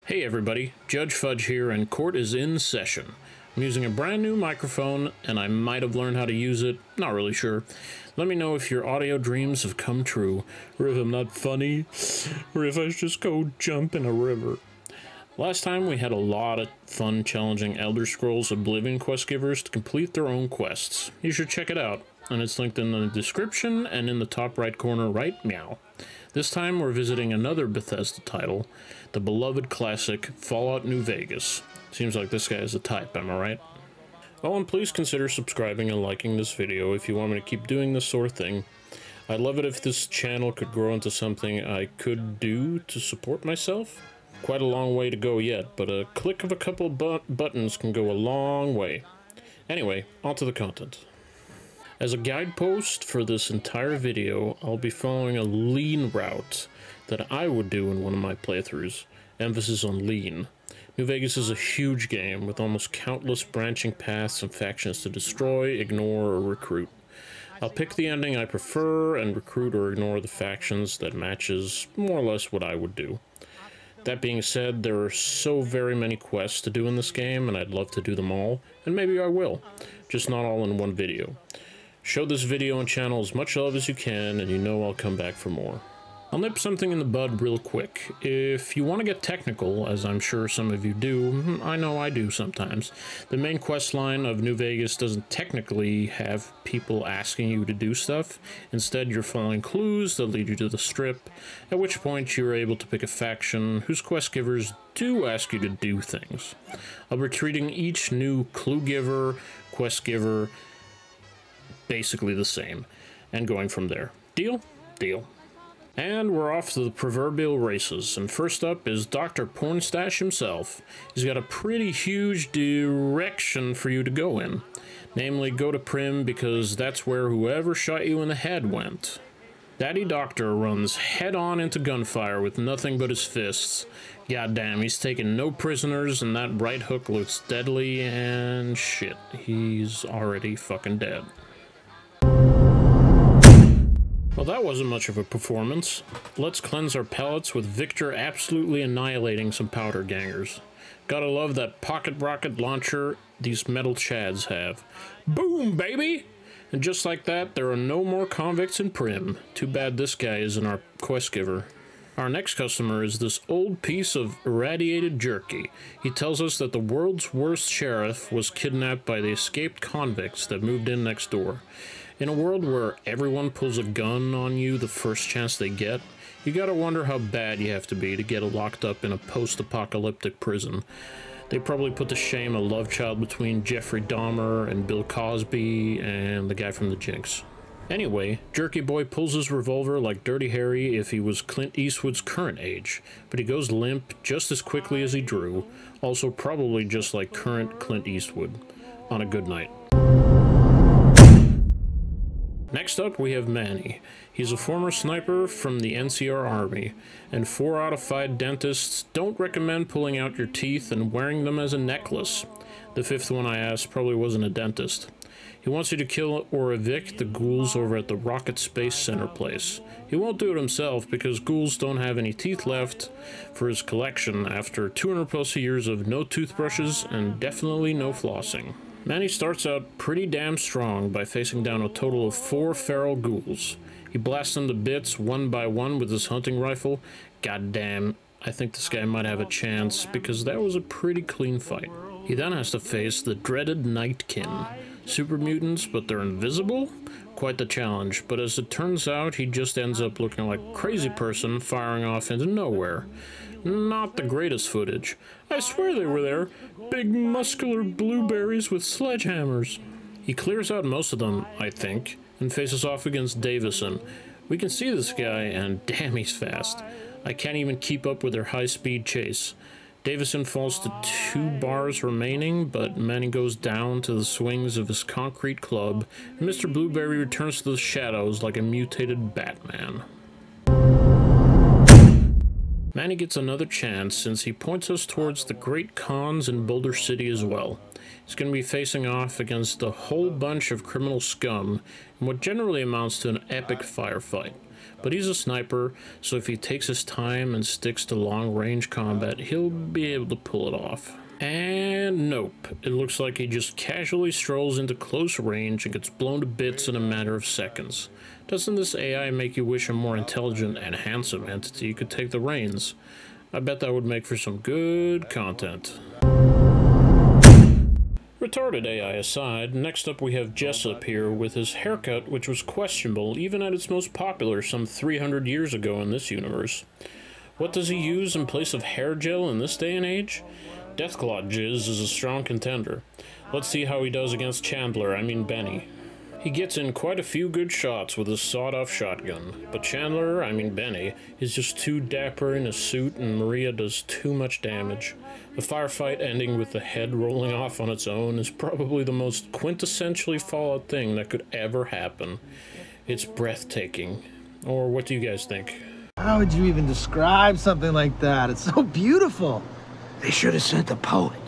Hey everybody, Judge Fudge here, and court is in session. I'm using a brand new microphone, and I might have learned how to use it, not really sure. Let me know if your audio dreams have come true, or if I'm not funny, or if I should just go jump in a river. Last time we had a lot of fun challenging Elder Scrolls Oblivion quest givers to complete their own quests. You should check it out, and it's linked in the description and in the top right corner right meow. This time we're visiting another Bethesda title, the beloved classic Fallout New Vegas. Seems like this guy is a type, am I right? Oh, and please consider subscribing and liking this video if you want me to keep doing this sort of thing. I'd love it if this channel could grow into something I could do to support myself. Quite a long way to go yet, but a click of a couple buttons can go a long way. Anyway, on to the content. As a guidepost for this entire video, I'll be following a lean route that I would do in one of my playthroughs. Emphasis on lean. New Vegas is a huge game with almost countless branching paths and factions to destroy, ignore, or recruit. I'll pick the ending I prefer and recruit or ignore the factions that matches more or less what I would do. That being said, there are so very many quests to do in this game, and I'd love to do them all, and maybe I will, just not all in one video. Show this video and channel as much love as you can, and you know I'll come back for more. I'll nip something in the bud real quick. If you want to get technical, as I'm sure some of you do, I know I do sometimes, the main quest line of New Vegas doesn't technically have people asking you to do stuff. Instead, you're following clues that lead you to the strip, at which point you're able to pick a faction whose quest givers do ask you to do things. I'll be treating each new clue giver, quest giver, basically the same, and going from there. Deal? Deal. And we're off to the proverbial races, and first up is Dr. Pornstache himself. He's got a pretty huge direction for you to go in. Namely, go to Prim, because that's where whoever shot you in the head went. Daddy Doctor runs head-on into gunfire with nothing but his fists. Goddamn, he's taking no prisoners, and that right hook looks deadly, and shit, he's already fucking dead. Well, that wasn't much of a performance. Let's cleanse our palates with Victor absolutely annihilating some powder gangers. Gotta love that pocket rocket launcher these metal chads have. Boom, baby! And just like that, there are no more convicts in Prim. Too bad this guy isn't our quest giver. Our next customer is this old piece of irradiated jerky. He tells us that the world's worst sheriff was kidnapped by the escaped convicts that moved in next door. In a world where everyone pulls a gun on you the first chance they get, you gotta wonder how bad you have to be to get locked up in a post-apocalyptic prison. They probably put to shame a love child between Jeffrey Dahmer and Bill Cosby and the guy from the Jinx. Anyway, Jerky Boy pulls his revolver like Dirty Harry if he was Clint Eastwood's current age, but he goes limp just as quickly as he drew, also probably just like current Clint Eastwood, on a good night. Next up, we have Manny. He's a former sniper from the NCR Army, and 4 out of 5 dentists don't recommend pulling out your teeth and wearing them as a necklace. The 5th one I asked probably wasn't a dentist. He wants you to kill or evict the ghouls over at the Rocket Space Center place. He won't do it himself because ghouls don't have any teeth left for his collection after 200 plus years of no toothbrushes and definitely no flossing. Manny starts out pretty damn strong by facing down a total of 4 feral ghouls. He blasts them to bits one by one with his hunting rifle. Goddamn, I think this guy might have a chance because that was a pretty clean fight. He then has to face the dreaded Nightkin. Super mutants, but they're invisible? Quite the challenge, but as it turns out, he just ends up looking like a crazy person firing off into nowhere. Not the greatest footage. I swear they were there. Big muscular blueberries with sledgehammers. He clears out most of them, I think, and faces off against Davison. We can see this guy, and damn, he's fast. I can't even keep up with their high-speed chase. Davison falls to 2 bars remaining, but Manny goes down to the swings of his concrete club, and Mr. Blueberry returns to the shadows like a mutated Batman. Manny gets another chance since he points us towards the great cons in Boulder City as well. He's going to be facing off against a whole bunch of criminal scum in what generally amounts to an epic firefight. but he's a sniper, so if he takes his time and sticks to long-range combat, he'll be able to pull it off. And nope, it looks like he just casually strolls into close range and gets blown to bits in a matter of seconds. Doesn't this AI make you wish a more intelligent and handsome entity could take the reins? I bet that would make for some good content. Retarded AI aside, next up we have Jessup here with his haircut, which was questionable even at its most popular some 300 years ago in this universe. What does he use in place of hair gel in this day and age? Deathclaw Jizz is a strong contender. Let's see how he does against Benny. He gets in quite a few good shots with his sawed-off shotgun, but Benny, is just too dapper in a suit and Maria does too much damage. The firefight ending with the head rolling off on its own is probably the most quintessentially Fallout thing that could ever happen. It's breathtaking. Or what do you guys think? How would you even describe something like that? It's so beautiful. They should have sent a poet.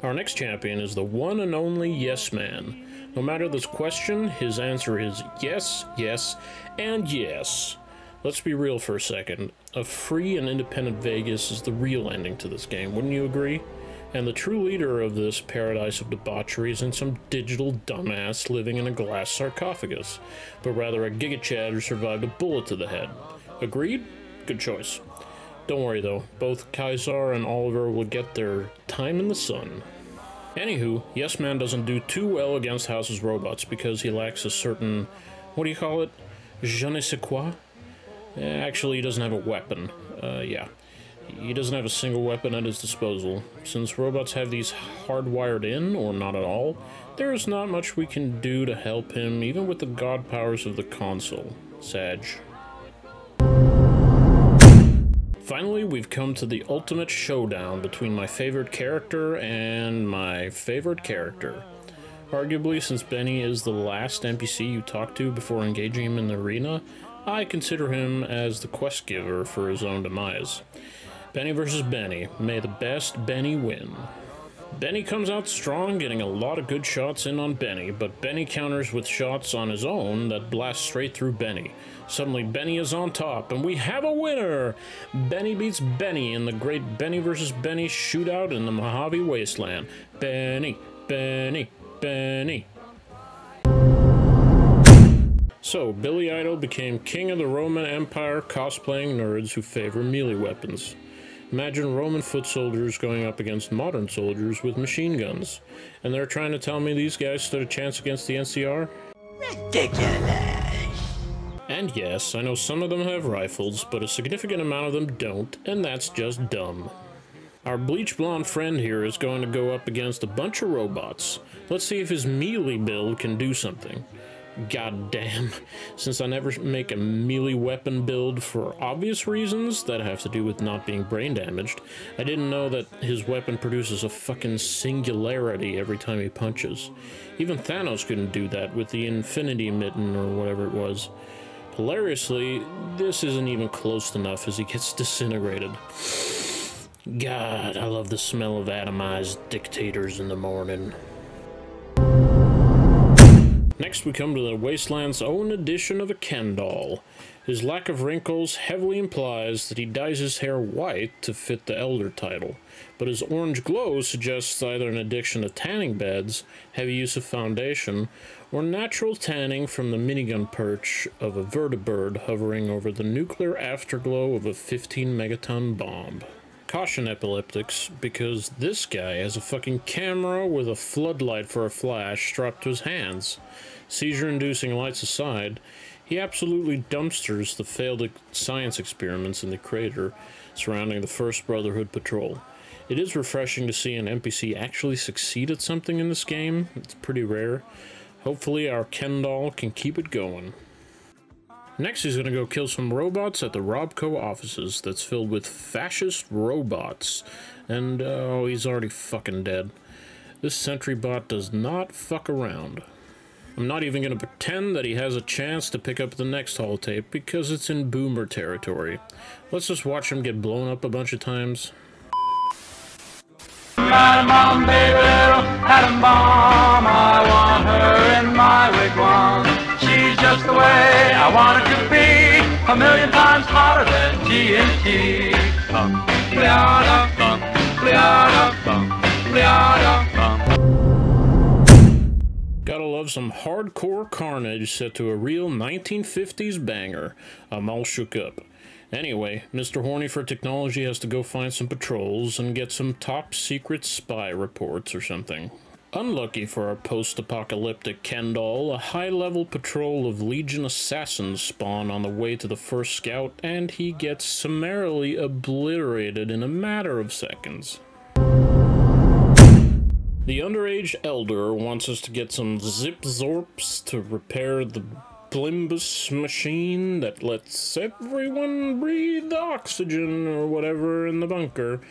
Our next champion is the one and only Yes Man. No matter the question, his answer is yes, yes, and yes. Let's be real for a second. A free and independent Vegas is the real ending to this game, wouldn't you agree? And the true leader of this paradise of debauchery isn't some digital dumbass living in a glass sarcophagus, but rather a gigachad who survived a bullet to the head. Agreed? Good choice. Don't worry though, both Kaisar and Oliver will get their time in the sun. Anywho, Yes Man doesn't do too well against House's robots because he lacks a certain, what do you call it? Je ne sais quoi? Actually, he doesn't have a weapon. Yeah. He doesn't have a single weapon at his disposal. Since robots have these hardwired in, or not at all, there is not much we can do to help him, even with the god powers of the console. Sag. Finally, we've come to the ultimate showdown between my favorite character and my favorite character. Arguably, since Benny is the last NPC you talk to before engaging him in the arena, I consider him as the quest giver for his own demise. Benny versus Benny. May the best Benny win. Benny comes out strong, getting a lot of good shots in on Benny, but Benny counters with shots on his own that blast straight through Benny. Suddenly Benny is on top, and we have a winner! Benny beats Benny in the great Benny vs. Benny shootout in the Mojave Wasteland. Benny, Benny, Benny. So, Billy Idol became king of the Roman Empire cosplaying nerds who favor melee weapons. Imagine Roman foot soldiers going up against modern soldiers with machine guns. And they're trying to tell me these guys stood a chance against the NCR? Ridiculous! And yes, I know some of them have rifles, but a significant amount of them don't, and that's just dumb. Our bleach blonde friend here is going to go up against a bunch of robots. Let's see if his melee build can do something. God damn, since I never make a melee weapon build for obvious reasons that have to do with not being brain damaged, I didn't know that his weapon produces a fucking singularity every time he punches. Even Thanos couldn't do that with the Infinity Mitten or whatever it was. Hilariously, this isn't even close enough as he gets disintegrated. God, I love the smell of atomized dictators in the morning. Next we come to the Wasteland's own edition of a Ken doll. His lack of wrinkles heavily implies that he dyes his hair white to fit the Elder title, but his orange glow suggests either an addiction to tanning beds, heavy use of foundation, or natural tanning from the minigun perch of a vertibird hovering over the nuclear afterglow of a 15 megaton bomb. Caution epileptics, because this guy has a fucking camera with a floodlight for a flash strapped to his hands. Seizure-inducing lights aside, he absolutely dumpsters the failed science experiments in the crater surrounding the First Brotherhood patrol. It is refreshing to see an NPC actually succeed at something in this game. It's pretty rare. Hopefully our Ken doll can keep it going. Next, he's gonna go kill some robots at the Robco offices that's filled with fascist robots. And, oh, he's already fucking dead. This sentry bot does not fuck around. I'm not even gonna pretend that he has a chance to pick up the next holotape because it's in boomer territory. Let's just watch him get blown up a bunch of times. Atom bomb, baby, atom bomb. I want her in my wigwam. She's just just the way I want it to be, a million times hotter than TNT. Pliada, pliada, pliada. Gotta love some hardcore carnage set to a real 1950s banger. I'm all shook up. Anyway, Mr. Horny for Technology has to go find some patrols and get some top secret spy reports or something. Unlucky for our post-apocalyptic Ken doll, a high-level patrol of Legion assassins spawn on the way to the first scout, and he gets summarily obliterated in a matter of seconds. The underage elder wants us to get some zip-zorps to repair the Blimbus machine that lets everyone breathe oxygen or whatever in the bunker,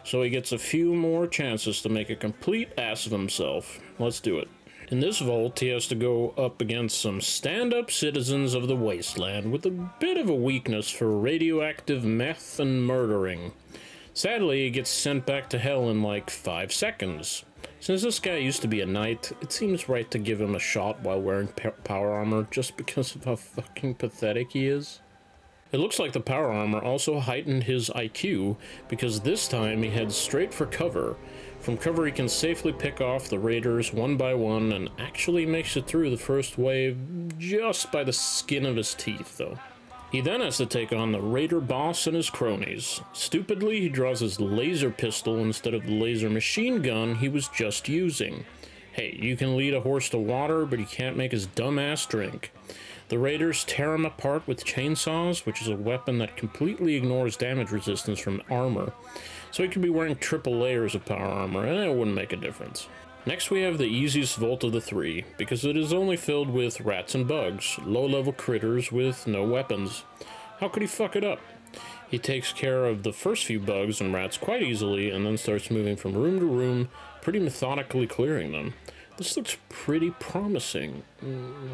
so he gets a few more chances to make a complete ass of himself. Let's do it. In this vault, he has to go up against some stand-up citizens of the wasteland with a bit of a weakness for radioactive meth and murdering. Sadly, he gets sent back to hell in like 5 seconds. Since this guy used to be a knight, it seems right to give him a shot while wearing power armor just because of how fucking pathetic he is. It looks like the power armor also heightened his IQ, because this time he heads straight for cover. From cover he can safely pick off the raiders one by one and actually makes it through the first wave just by the skin of his teeth though. He then has to take on the raider boss and his cronies. Stupidly, he draws his laser pistol instead of the laser machine gun he was just using. Hey, you can lead a horse to water, but you can't make his dumb ass drink. The raiders tear him apart with chainsaws, which is a weapon that completely ignores damage resistance from armor. So he could be wearing triple layers of power armor, and it wouldn't make a difference. Next we have the easiest vault of the three, because it is only filled with rats and bugs, low-level critters with no weapons. How could he fuck it up? He takes care of the first few bugs and rats quite easily, and then starts moving from room to room, pretty methodically clearing them. This looks pretty promising.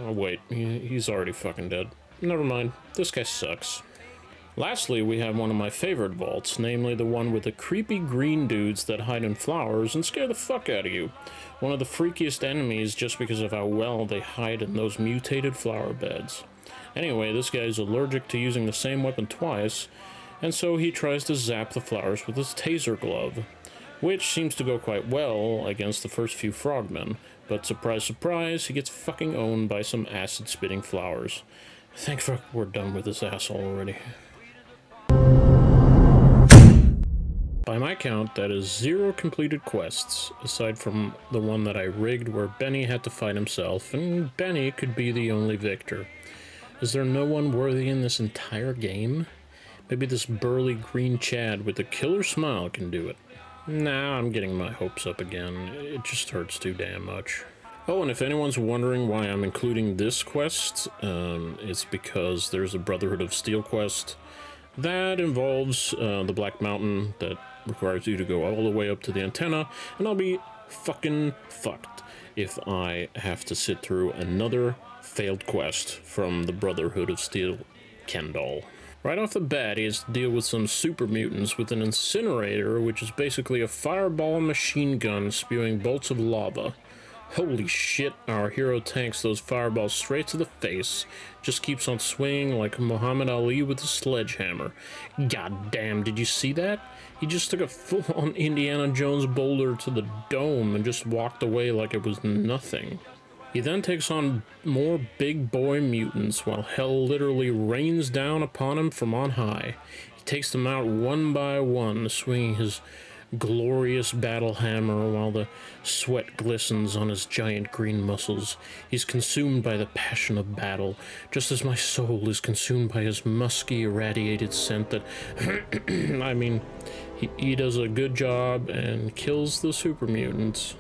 Oh wait, he's already fucking dead. Never mind, this guy sucks. Lastly, we have one of my favorite vaults, namely the one with the creepy green dudes that hide in flowers and scare the fuck out of you. One of the freakiest enemies just because of how well they hide in those mutated flower beds. Anyway, this guy is allergic to using the same weapon twice, and so he tries to zap the flowers with his taser glove, which seems to go quite well against the first few frogmen, but surprise surprise, he gets fucking owned by some acid-spitting flowers. Thank fuck we're done with this asshole already. By my count, that is 0 completed quests, aside from the one that I rigged where Benny had to fight himself, and Benny could be the only victor. Is there no one worthy in this entire game? Maybe this burly green Chad with a killer smile can do it. Nah, I'm getting my hopes up again. It just hurts too damn much. Oh, and if anyone's wondering why I'm including this quest, it's because there's a Brotherhood of Steel quest that involves the Black Mountain that requires you to go all the way up to the antenna, and I'll be fucking fucked if I have to sit through another failed quest from the Brotherhood of Steel Ken doll. Right off the bat, he has to deal with some super mutants with an incinerator, which is basically a fireball machine gun spewing bolts of lava. Holy shit, our hero tanks those fireballs straight to the face, just keeps on swinging like Muhammad Ali with a sledgehammer. God damn, did you see that? He just took a full-on Indiana Jones boulder to the dome and just walked away like it was nothing. He then takes on more big boy mutants while hell literally rains down upon him from on high. He takes them out one by one, swinging his glorious battle hammer while the sweat glistens on his giant green muscles. He's consumed by the passion of battle, just as my soul is consumed by his musky, irradiated scent that... I mean, he does a good job and kills the super mutants.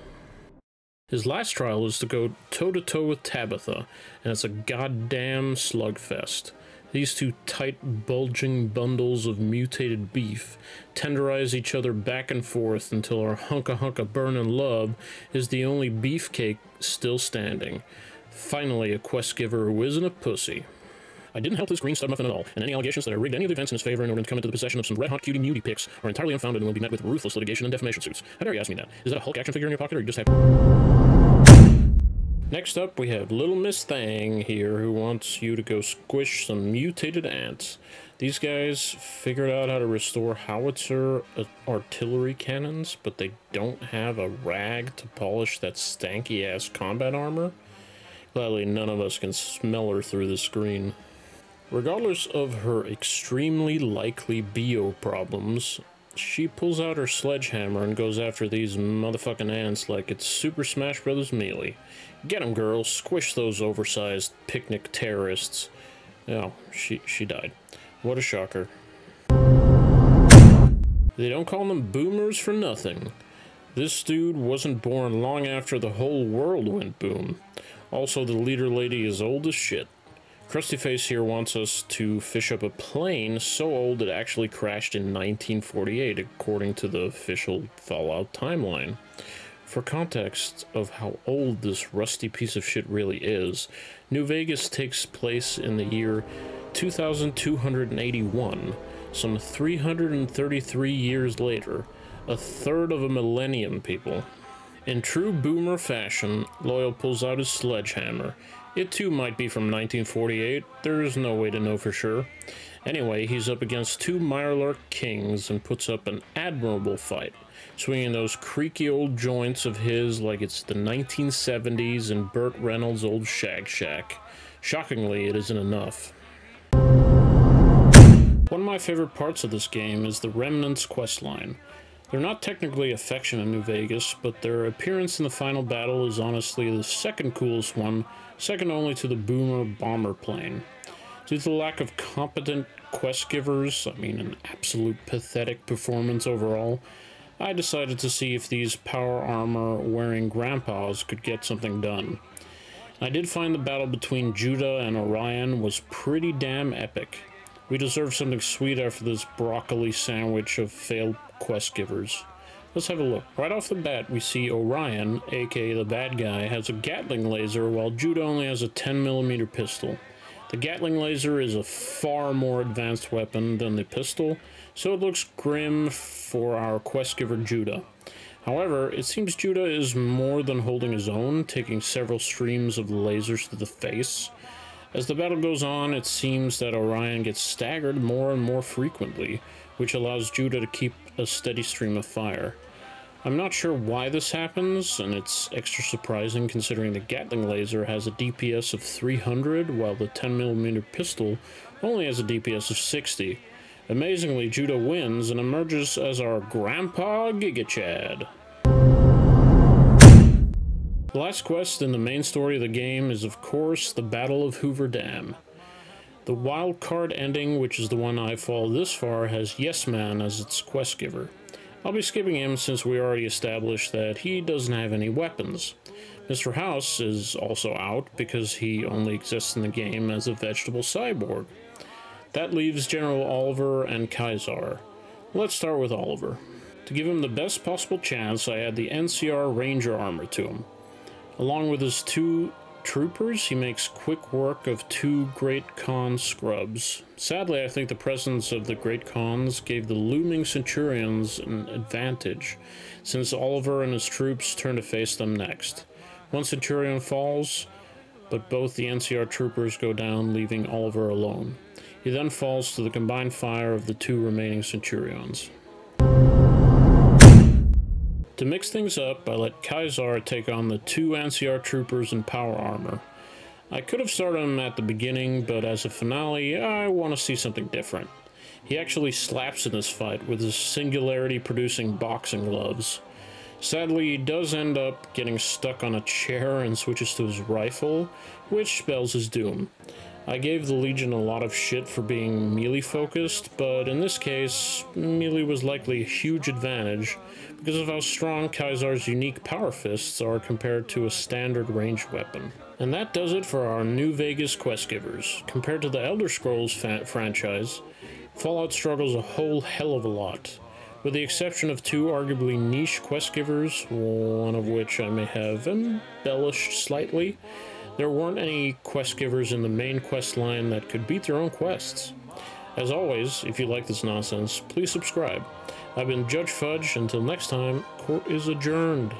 His last trial is to go toe-to-toe with Tabitha, and it's a goddamn slugfest. These two tight, bulging bundles of mutated beef tenderize each other back and forth until our hunka-hunka burnin' love is the only beefcake still standing. Finally, a quest giver who isn't a pussy. I didn't help this green stub muffin at all, and any allegations that I rigged any of the events in his favor in order to come into the possession of some red-hot cutie mutie pics are entirely unfounded and will be met with ruthless litigation and defamation suits. How dare you ask me that? Is that a Hulk action figure in your pocket, or you just have... Next up, we have Little Miss Thang here, who wants you to go squish some mutated ants. These guys figured out how to restore howitzer artillery cannons, but they don't have a rag to polish that stanky-ass combat armor. Gladly, none of us can smell her through the screen. Regardless of her extremely likely BO problems, she pulls out her sledgehammer and goes after these motherfucking ants like it's Super Smash Bros. Melee. Get 'em, girls. Squish those oversized picnic terrorists. Oh, she died. What a shocker. They don't call them boomers for nothing. This dude wasn't born long after the whole world went boom. Also, the leader lady is old as shit. Krustyface here wants us to fish up a plane so old it actually crashed in 1948, according to the official Fallout timeline. For context of how old this rusty piece of shit really is, New Vegas takes place in the year 2281, some 333 years later, a third of a millennium, people. In true boomer fashion, Loyal pulls out his sledgehammer. It too might be from 1948, there is no way to know for sure. Anyway, he's up against two Mirelurk kings and puts up an admirable fight, swinging those creaky old joints of his like it's the 1970s in Burt Reynolds' old Shag Shack. Shockingly, it isn't enough. One of my favorite parts of this game is the Remnants questline. They're not technically a faction in New Vegas, but their appearance in the final battle is honestly the second coolest one, second only to the Boomer bomber plane. Due to the lack of competent quest givers, I mean an absolute pathetic performance overall, I decided to see if these power armor wearing grandpas could get something done. I did find the battle between Judah and Orion was pretty damn epic. We deserve something sweet after this broccoli sandwich of failed quest givers. Let's have a look. Right off the bat, we see Orion, aka the bad guy, has a Gatling laser, while Judah only has a 10mm pistol. The Gatling laser is a far more advanced weapon than the pistol, so it looks grim for our quest giver Judah. However, it seems Judah is more than holding his own, taking several streams of lasers to the face. As the battle goes on, it seems that Orion gets staggered more and more frequently, which allows Judah to keep a steady stream of fire. I'm not sure why this happens, and it's extra surprising considering the Gatling laser has a DPS of 300, while the 10mm pistol only has a DPS of 60. Amazingly, Judah wins and emerges as our Grandpa Giga Chad. The last quest in the main story of the game is, of course, the Battle of Hoover Dam. The wild card ending, which is the one I follow this far, has Yes Man as its quest giver. I'll be skipping him since we already established that he doesn't have any weapons. Mr. House is also out because he only exists in the game as a vegetable cyborg. That leaves General Oliver and Kaiser. Let's start with Oliver. To give him the best possible chance, I add the NCR Ranger armor to him. Along with his two troopers, he makes quick work of two Great Khan scrubs. Sadly, I think the presence of the Great Khans gave the looming Centurions an advantage, since Oliver and his troops turn to face them next. One Centurion falls, but both the NCR troopers go down, leaving Oliver alone. He then falls to the combined fire of the two remaining Centurions. To mix things up, I let Kaiser take on the two NCR troopers in power armor. I could have started him at the beginning, but as a finale, I want to see something different. He actually slaps in this fight with his singularity-producing boxing gloves. Sadly, he does end up getting stuck on a chair and switches to his rifle, which spells his doom. I gave the Legion a lot of shit for being melee-focused, but in this case, melee was likely a huge advantage because of how strong Kaiser's unique power fists are compared to a standard ranged weapon. And that does it for our New Vegas quest givers. Compared to the Elder Scrolls franchise, Fallout struggles a whole hell of a lot. With the exception of two arguably niche quest givers, one of which I may have embellished slightly, there weren't any quest givers in the main quest line that could beat their own quests. As always, if you like this nonsense, please subscribe. I've been Judge Fudge. Until next time, court is adjourned.